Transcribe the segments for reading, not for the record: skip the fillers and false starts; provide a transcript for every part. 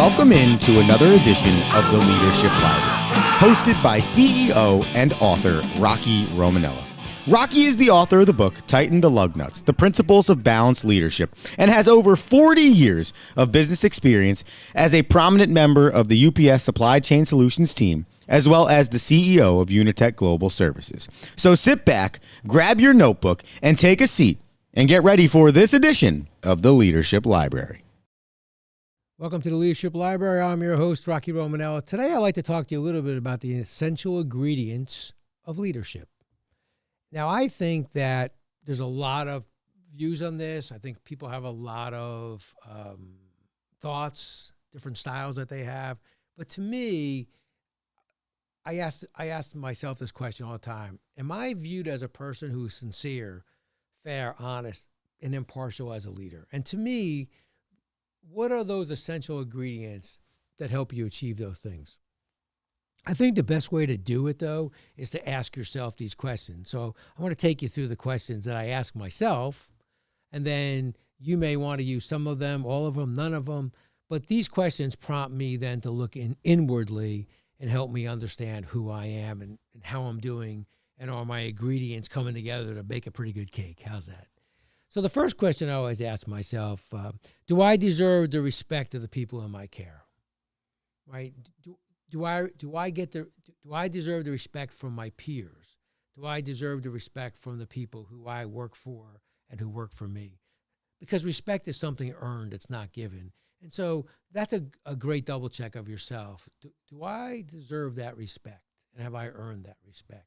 Welcome into another edition of the Leadership Library, hosted by CEO and author Rocky Romanella. Rocky is the author of the book Tighten the Lug Nuts, The Principles of Balanced Leadership, and has over 40 years of business experience as a prominent member of the UPS Supply Chain Solutions team, as well as the CEO of Unitech Global Services. So sit back, grab your notebook, and take a seat, and get ready for this edition of the Leadership Library. Welcome to the Leadership Library. I'm your host, Rocky Romanella. Today, I'd like to talk to you a little bit about the essential ingredients of leadership. Now, I think that there's a lot of views on this. I think people have a lot of thoughts, different styles that they have. But to me, I ask myself this question all the time. Am I viewed as a person who's sincere, fair, honest, and impartial as a leader? And to me, what are those essential ingredients that help you achieve those things? I think the best way to do it, though, is to ask yourself these questions. So I want to take you through the questions that I ask myself, and then you may want to use some of them, all of them, none of them. But these questions prompt me then to look inwardly and help me understand who I am and how I'm doing, and are my ingredients coming together to make a pretty good cake. How's that? So the first question I always ask myself, do I deserve the respect of the people in my care? Right? Do I deserve the respect from my peers? Do I deserve the respect from the people who I work for and who work for me? Because respect is something earned, it's not given. And so that's a great double check of yourself. Do I deserve that respect? And have I earned that respect?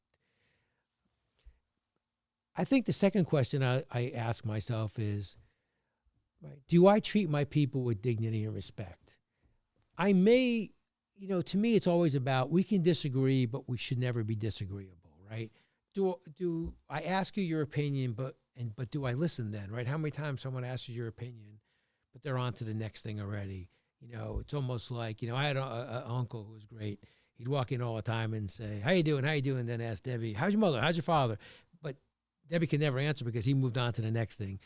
I think the second question I ask myself is, right, do I treat my people with dignity and respect? I may, to me, it's always about, we can disagree, but we should never be disagreeable, right? Do I ask you your opinion, but do I listen then, right? How many times someone asks you your opinion, but they're on to the next thing already? It's almost like, I had an uncle who was great. He'd walk in all the time and say, how you doing? How you doing? Then ask Debbie, how's your mother? How's your father? But Debbie could never answer because he moved on to the next thing.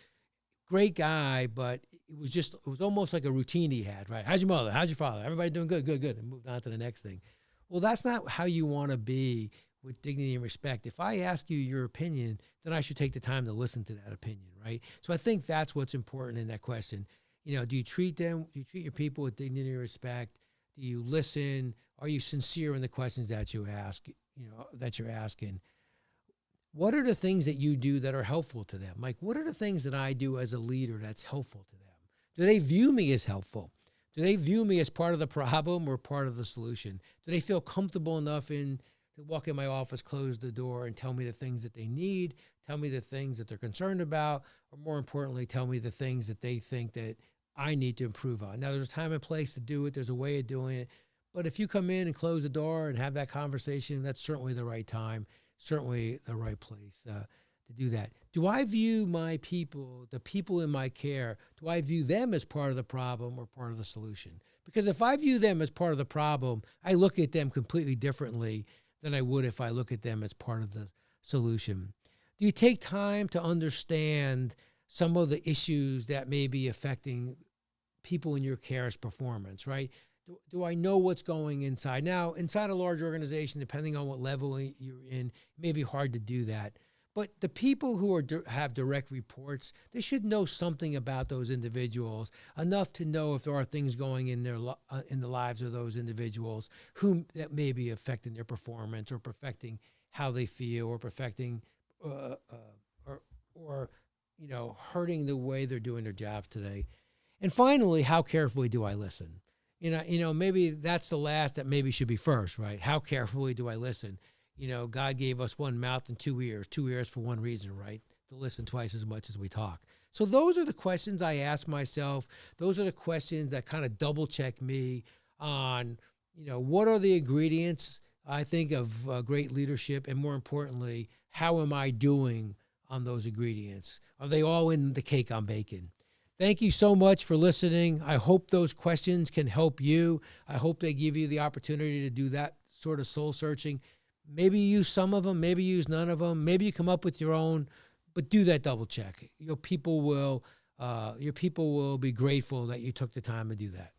Great guy, but it was almost like a routine he had, right? How's your mother? How's your father? Everybody doing good, and moved on to the next thing. Well, that's not how you want to be with dignity and respect. If I ask you your opinion, then I should take the time to listen to that opinion, right? So I think that's what's important in that question. Do you treat your people with dignity and respect? Do you listen? Are you sincere in the questions that you ask, that you're asking? What are the things that you do that are helpful to them? Like, what are the things that I do as a leader that's helpful to them? Do they view me as helpful? Do they view me as part of the problem or part of the solution? Do they feel comfortable enough to walk in my office, close the door, and tell me the things that they need, tell me the things that they're concerned about, or more importantly, tell me the things that they think that I need to improve on? Now, there's a time and place to do it. There's a way of doing it. But if you come in and close the door and have that conversation, that's certainly the right time. Certainly the right place to do that. Do I view my people, the people in my care, do I view them as part of the problem or part of the solution? Because if I view them as part of the problem, I look at them completely differently than I would if I look at them as part of the solution. Do you take time to understand some of the issues that may be affecting people in your care's performance, right? Do I know what's going inside? Now, inside a large organization, depending on what level you're in, it may be hard to do that. But the people who have direct reports, they should know something about those individuals, enough to know if there are things going in the lives of those individuals whom that may be affecting their performance or affecting how they feel or affecting or hurting the way they're doing their jobs today. And finally, how carefully do I listen? Maybe that's the last that maybe should be first, right? How carefully do I listen? God gave us one mouth and two ears for one reason, right? To listen twice as much as we talk. So those are the questions I ask myself. Those are the questions that kind of double check me on, what are the ingredients, I think, of great leadership? And more importantly, how am I doing on those ingredients? Are they all in the cake I'm baking? Thank you so much for listening. I hope those questions can help you. I hope they give you the opportunity to do that sort of soul searching. Maybe you use some of them, maybe you use none of them. Maybe you come up with your own, but do that double check. Your people will be grateful that you took the time to do that.